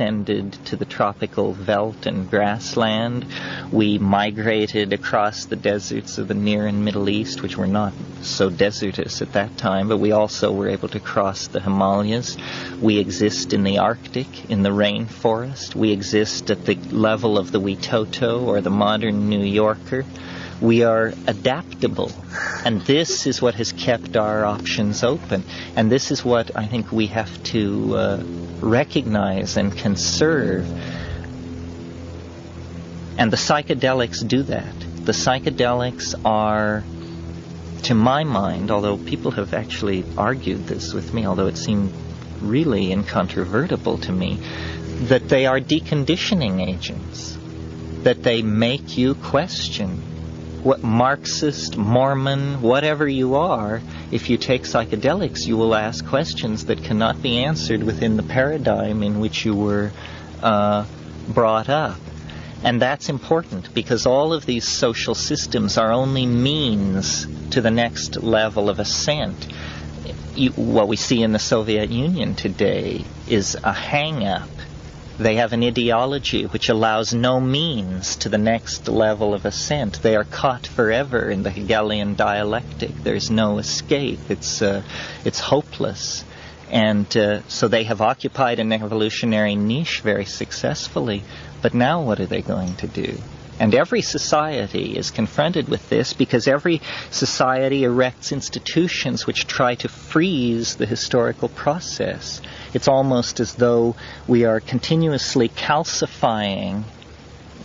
descended to the tropical veldt and grassland. We migrated across the deserts of the Near and Middle East, which were not so desertous at that time, but we also were able to cross the Himalayas. We exist in the Arctic, in the rainforest. We exist at the level of the Witoto or the modern New Yorker. We are adaptable, and this is what has kept our options open, and this is what I think we have to recognize and conserve. And the psychedelics do that. The psychedelics are, to my mind, although people have actually argued this with me, although it seemed really incontrovertible to me, that they are deconditioning agents, that they make you question what Marxist, Mormon, whatever you are. If you take psychedelics, you will ask questions that cannot be answered within the paradigm in which you were brought up. And that's important, because all of these social systems are only means to the next level of ascent. What we see in the Soviet Union today is a hang-up. They have an ideology which allows no means to the next level of ascent. They are caught forever in the Hegelian dialectic. There's no escape. It's hopeless. And so they have occupied an evolutionary niche very successfully. But now what are they going to do? And every society is confronted with this, because every society erects institutions which try to freeze the historical process. It's almost as though we are continuously calcifying,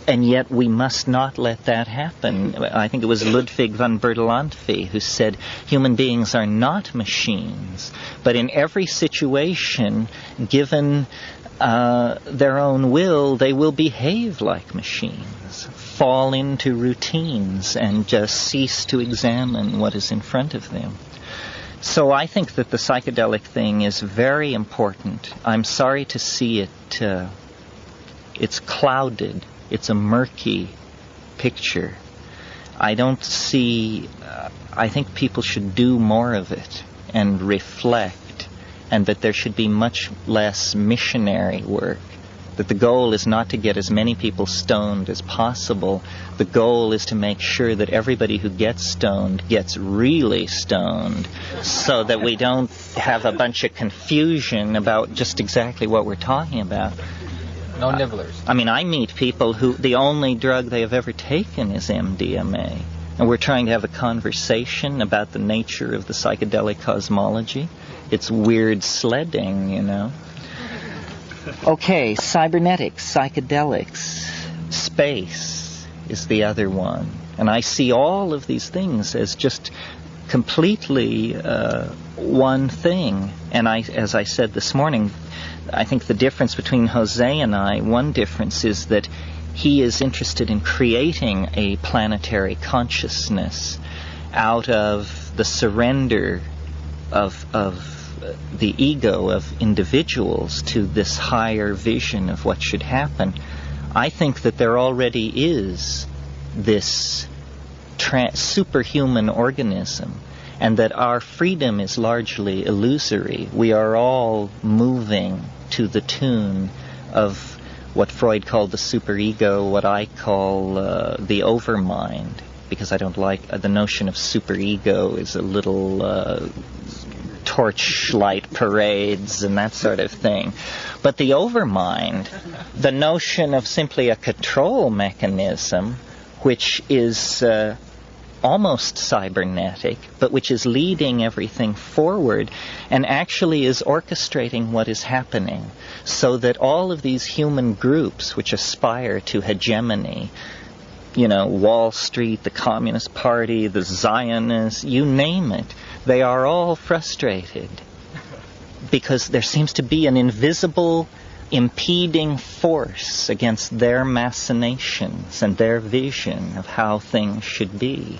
and yet we must not let that happen. I think it was Ludwig von Bertalanffy who said human beings are not machines, but in every situation, given their own will, they will behave like machines, fall into routines, and just cease to examine what is in front of them. So I think that the psychedelic thing is very important. I'm sorry to see it, it's clouded, it's a murky picture. I don't see, I think people should do more of it and reflect, and that there should be much less missionary work. That the goal is not to get as many people stoned as possible. The goal is to make sure that everybody who gets stoned gets really stoned, so that we don't have a bunch of confusion about just exactly what we're talking about. No nibblers. I mean, I meet people who the only drug they have ever taken is MDMA. And we're trying to have a conversation about the nature of the psychedelic cosmology. It's weird sledding, you know. Okay, cybernetics, psychedelics, space is the other one. And I see all of these things as just completely one thing. And as I said this morning, I think the difference between Jose and I, one difference is that he is interested in creating a planetary consciousness out of the surrender of the ego of individuals to this higher vision of what should happen. I think that there already is this superhuman organism, and that our freedom is largely illusory. We are all moving to the tune of what Freud called the superego, what I call the overmind, because I don't like the notion of superego is a little torchlight parades and that sort of thing. But the overmind, the notion of simply a control mechanism, which is almost cybernetic, but which is leading everything forward and actually is orchestrating what is happening, so that all of these human groups which aspire to hegemony, you know, Wall Street, the Communist Party, the Zionists, you name it, they are all frustrated because there seems to be an invisible impeding force against their machinations and their vision of how things should be.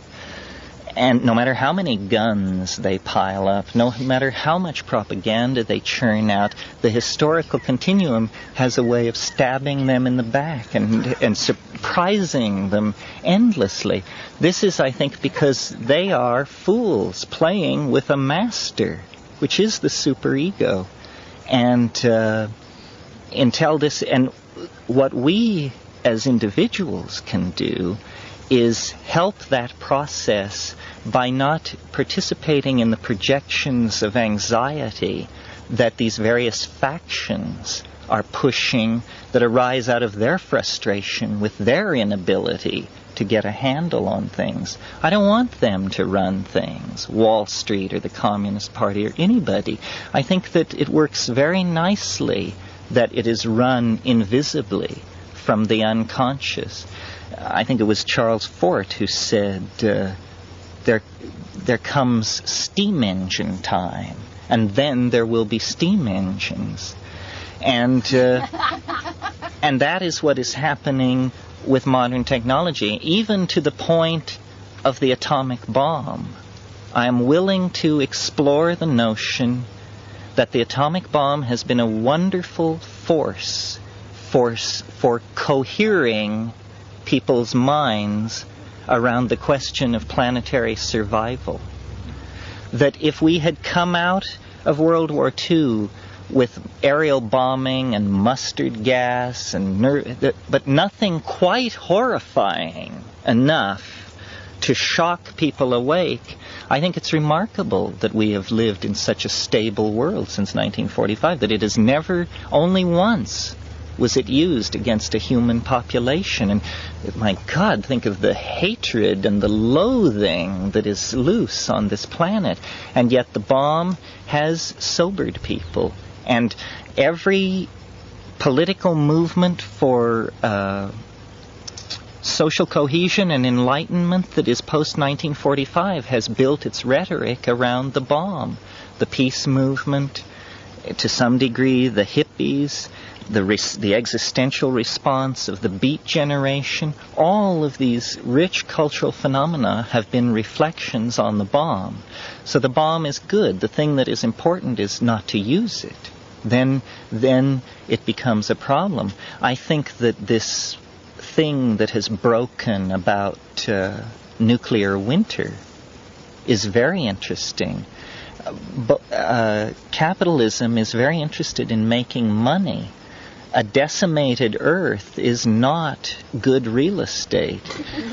And no matter how many guns they pile up, no matter how much propaganda they churn out, the historical continuum has a way of stabbing them in the back and surprising them endlessly. This is, I think, because they are fools playing with a master, which is the superego. And until this, and what we as individuals can do is help that process by not participating in the projections of anxiety that these various factions are pushing, that arise out of their frustration with their inability to get a handle on things. I don't want them to run things, Wall Street or the Communist Party or anybody. I think that it works very nicely that it is run invisibly from the unconscious. I think it was Charles Fort who said, there comes steam engine time, and then there will be steam engines. And that is what is happening with modern technology, even to the point of the atomic bomb. I am willing to explore the notion that the atomic bomb has been a wonderful force for cohering people's minds around the question of planetary survival. That if we had come out of World War II with aerial bombing and mustard gas but nothing quite horrifying enough to shock people awake, I think it's remarkable that we have lived in such a stable world since 1945, that it has never, only once, was it used against a human population. And my God, think of the hatred and the loathing that is loose on this planet. And yet the bomb has sobered people. And every political movement for social cohesion and enlightenment that is post-1945 has built its rhetoric around the bomb. The peace movement, to some degree, the hippies, the existential response of the Beat generation, all of these rich cultural phenomena have been reflections on the bomb. So the bomb is good. The thing that is important is not to use it. Then it becomes a problem. I think that this thing that has broken about nuclear winter is very interesting. Capitalism is very interested in making money. A decimated Earth is not good real estate.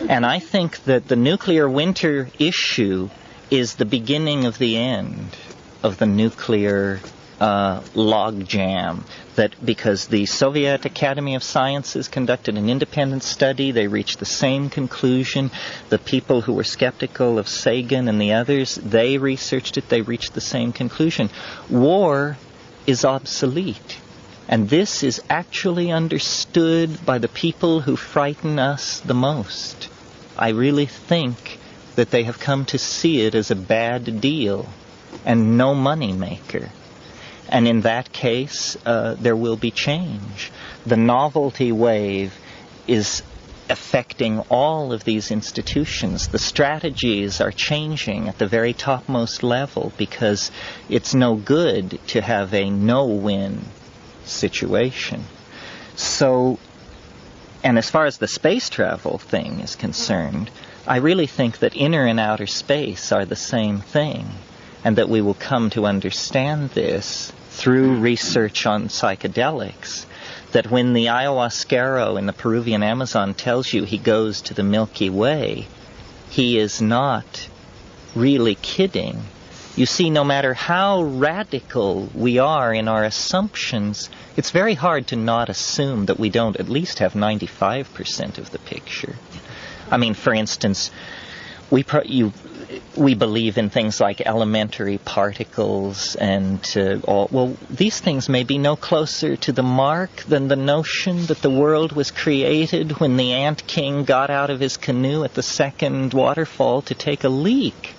And I think that the nuclear winter issue is the beginning of the end of the nuclear logjam. That because the Soviet Academy of Sciences conducted an independent study, they reached the same conclusion. The people who were skeptical of Sagan and the others, they researched it, they reached the same conclusion. War is obsolete. And this is actually understood by the people who frighten us the most. I really think that they have come to see it as a bad deal and no money maker. And in that case, there will be change. The novelty wave is affecting all of these institutions. The strategies are changing at the very topmost level because it's no good to have a no-win situation. So, and as far as the space travel thing is concerned, I really think that inner and outer space are the same thing, and that we will come to understand this through research on psychedelics, that when the ayahuasquero in the Peruvian Amazon tells you he goes to the Milky Way, he is not really kidding. You see, no matter how radical we are in our assumptions, it's very hard to not assume that we don't at least have 95% of the picture. I mean, for instance, we believe in things like elementary particles and these things may be no closer to the mark than the notion that the world was created when the ant king got out of his canoe at the second waterfall to take a leak.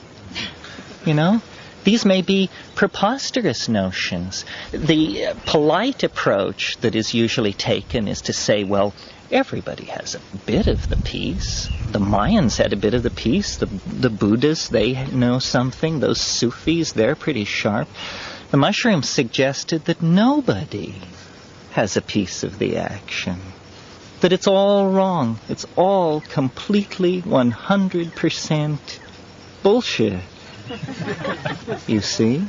You know? These may be preposterous notions. The polite approach that is usually taken is to say, well, everybody has a bit of the piece. The Mayans had a bit of the piece. The Buddhists, they know something. Those Sufis, they're pretty sharp. The mushrooms suggested that nobody has a piece of the action. That it's all wrong. It's all completely 100% bullshit. You see?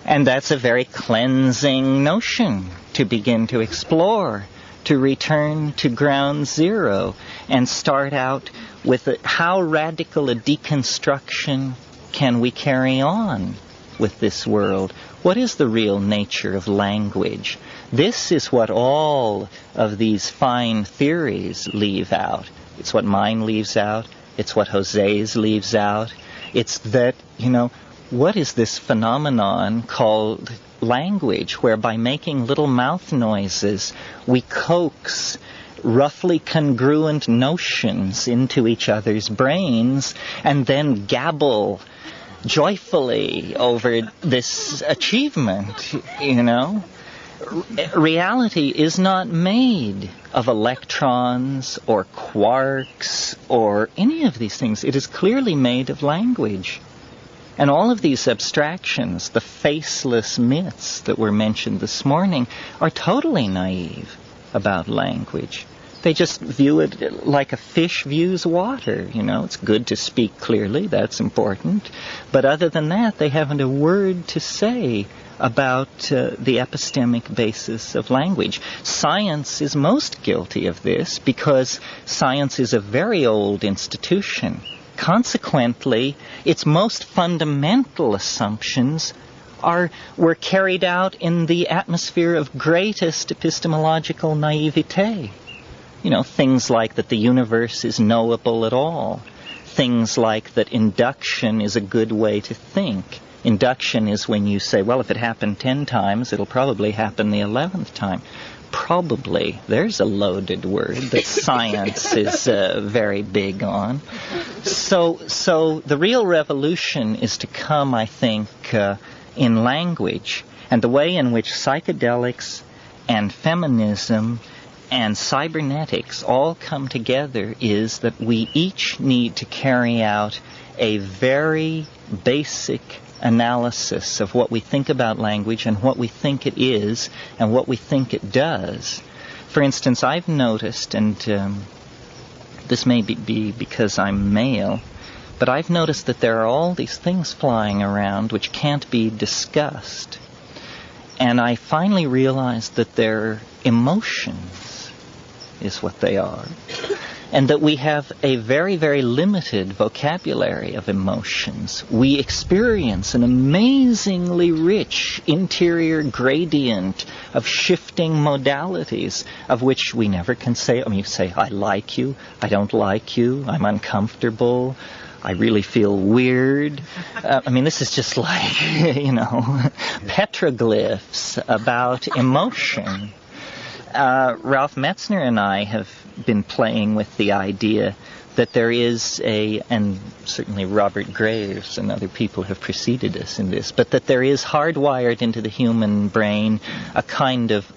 And that's a very cleansing notion to begin to explore, to return to ground zero and start out with how radical a deconstruction can we carry on with this world? What is the real nature of language? This is what all of these fine theories leave out. It's what mine leaves out. It's what Jose's leaves out. It's that, what is this phenomenon called language, where by making little mouth noises, we coax roughly congruent notions into each other's brains and then gabble joyfully over this achievement, Reality is not made of electrons or quarks or any of these things. It is clearly made of language. And all of these abstractions, the faceless myths that were mentioned this morning, are totally naive about language. They just view it like a fish views water. It's good to speak clearly, that's important. But other than that, they haven't a word to say about the epistemic basis of language. Science is most guilty of this because science is a very old institution. Consequently, its most fundamental assumptions were carried out in the atmosphere of greatest epistemological naivete. Things like that the universe is knowable at all. Things like that induction is a good way to think. Induction is when you say, well, if it happened 10 times, it'll probably happen the 11th time. Probably. There's a loaded word that science is very big on. So the real revolution is to come, I think, in language. And the way in which psychedelics and feminism and cybernetics all come together is that we each need to carry out a very basic analysis of what we think about language and what we think it is and what we think it does. For instance, I've noticed, and this may be because I'm male, but I've noticed that there are all these things flying around which can't be discussed. And I finally realized that they're emotions, is what they are. And that we have a very, very limited vocabulary of emotions. We experience an amazingly rich interior gradient of shifting modalities, of which we never can say. You say, I like you, I don't like you, I'm uncomfortable, I really feel weird. This is just like, petroglyphs about emotion. Ralph Metzner and I have been playing with the idea that there is and certainly Robert Graves and other people have preceded us in this, but that there is hardwired into the human brain a kind of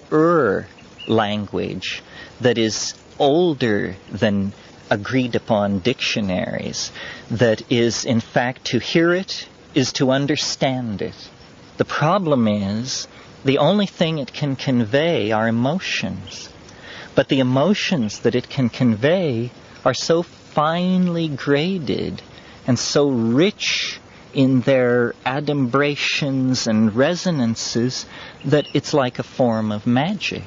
language that is older than agreed upon dictionaries, that is, in fact, to hear it is to understand it. The problem is the only thing it can convey are emotions. But the emotions that it can convey are so finely graded and so rich in their adumbrations and resonances that it's like a form of magic.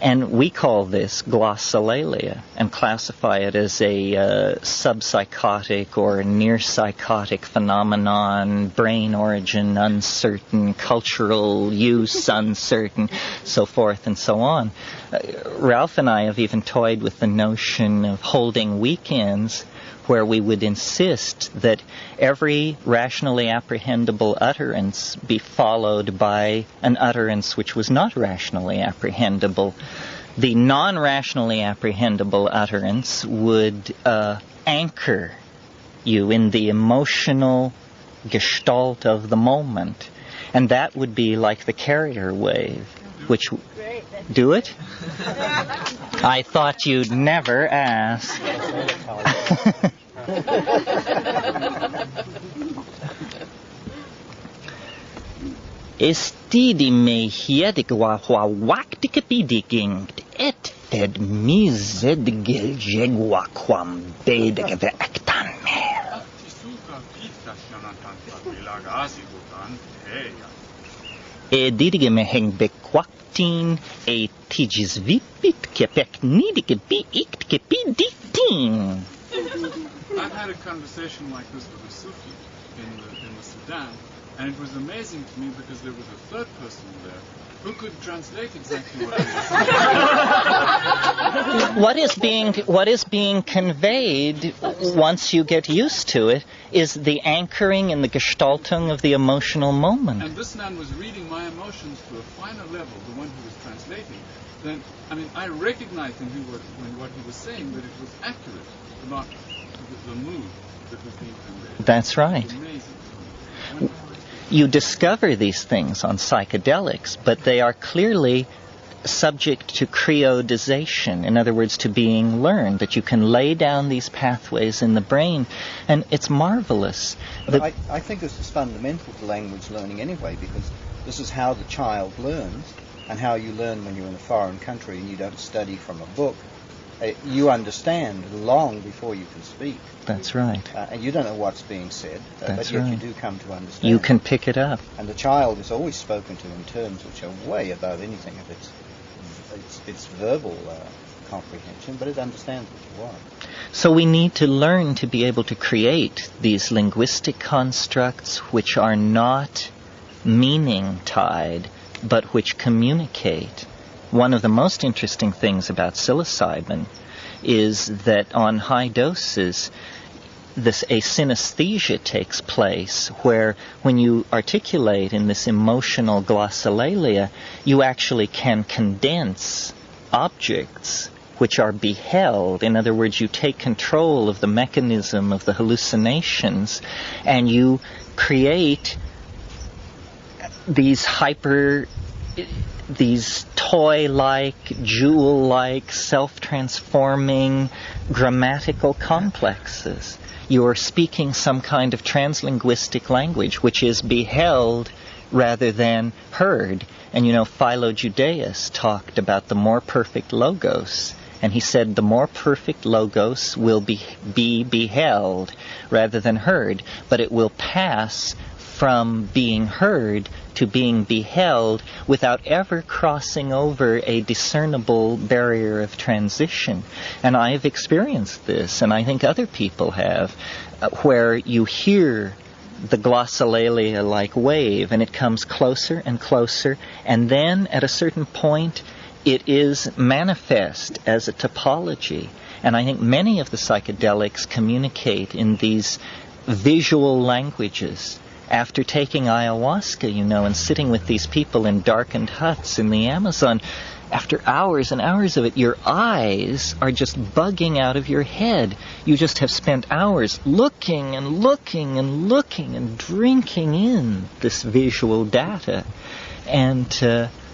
And we call this glossolalia and classify it as a subpsychotic or near-psychotic phenomenon, brain origin uncertain, cultural use uncertain, so forth and so on. Ralph and I have even toyed with the notion of holding weekends where we would insist that every rationally apprehendable utterance be followed by an utterance which was not rationally apprehendable. The non-rationally apprehendable utterance would anchor you in the emotional gestalt of the moment. And that would be like the carrier wave, which... Do it? I thought you'd never ask. Estidi me hiedig wa waktik bidiging et fed mi zedgel jegwa kwam bedeg aktan mer. Didige me heng bekwak ditin, a tijisvipit kepek nidikepi iktekepi ditin. I've had a conversation like this with a Sufi in the Sudan, and it was amazing to me because there was a third person there who could translate exactly what I was saying. What is being conveyed once you get used to it is the anchoring and the gestaltung of the emotional moment. And this man was reading my emotions to a finer level, the one who was translating. Then, I mean, I recognized in what he was saying that it was accurate about the mood that was being conveyed. That's right. It was amazing. You discover these things on psychedelics, but they are clearly subject to creodization, in other words, to being learned, that you can lay down these pathways in the brain, and it's marvelous. But I think this is fundamental to language learning anyway, because this is how the child learns, and how you learn when you're in a foreign country and you don't study from a book. You understand long before you can speak. That's right. And you don't know what's being said, but yet you do come to understand. You can pick it up. And the child is always spoken to in terms which are way above anything of its verbal comprehension, but it understands what you want. So we need to learn to be able to create these linguistic constructs which are not meaning-tied, but which communicate. One of the most interesting things about psilocybin is that on high doses, a synesthesia takes place where when you articulate in this emotional glossolalia, you actually can condense objects which are beheld. In other words, you take control of the mechanism of the hallucinations and you create these toy-like, jewel-like, self-transforming grammatical complexes. You are speaking some kind of translinguistic language, which is beheld rather than heard. And Philo Judaeus talked about the more perfect logos. And he said the more perfect logos will be beheld rather than heard, but it will pass from being heard to being beheld without ever crossing over a discernible barrier of transition. And I have experienced this, and I think other people have, where you hear the glossolalia like wave, and it comes closer and closer, and then at a certain point it is manifest as a topology. And I think many of the psychedelics communicate in these visual languages. After taking ayahuasca, and sitting with these people in darkened huts in the Amazon, after hours and hours of it, your eyes are just bugging out of your head. You just have spent hours looking and looking and looking and drinking in this visual data. And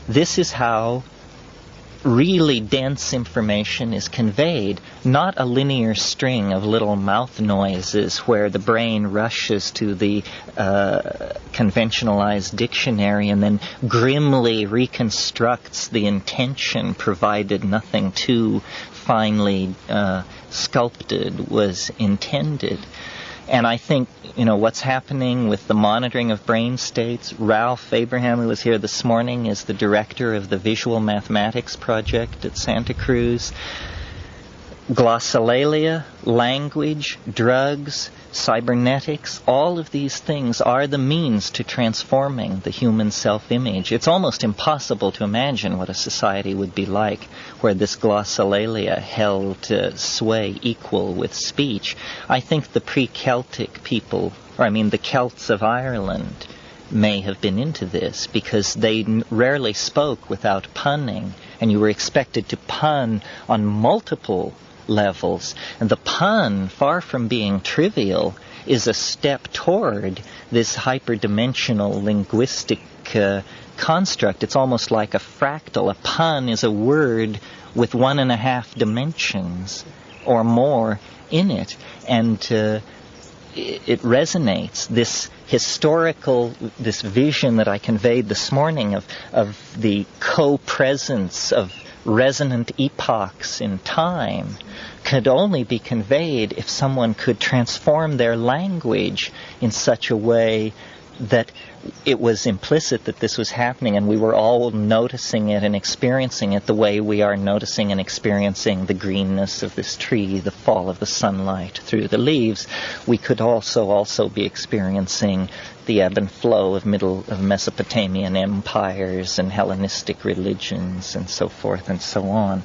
this is how really dense information is conveyed, not a linear string of little mouth noises where the brain rushes to the conventionalized dictionary and then grimly reconstructs the intention, provided nothing too finely sculpted was intended. And I think, what's happening with the monitoring of brain states. Ralph Abraham, who was here this morning, is the director of the Visual Mathematics Project at Santa Cruz. Glossolalia, language, drugs, cybernetics, all of these things are the means to transforming the human self-image. It's almost impossible to imagine what a society would be like where this glossolalia held sway equal with speech. I think the pre-Celtic people, the Celts of Ireland, may have been into this because they rarely spoke without punning, and you were expected to pun on multiple levels. And the pun, far from being trivial, is a step toward this hyperdimensional linguistic construct. It's almost like a fractal. A pun is a word with 1.5 dimensions or more in it. And it resonates. This historical, this vision that I conveyed this morning of the co-presence of resonant epochs in time could only be conveyed if someone could transform their language in such a way that it was implicit that this was happening, and we were all noticing it and experiencing it the way we are noticing and experiencing the greenness of this tree, the fall of the sunlight through the leaves. We could also be experiencing the ebb and flow of Mesopotamian empires and Hellenistic religions and so forth and so on.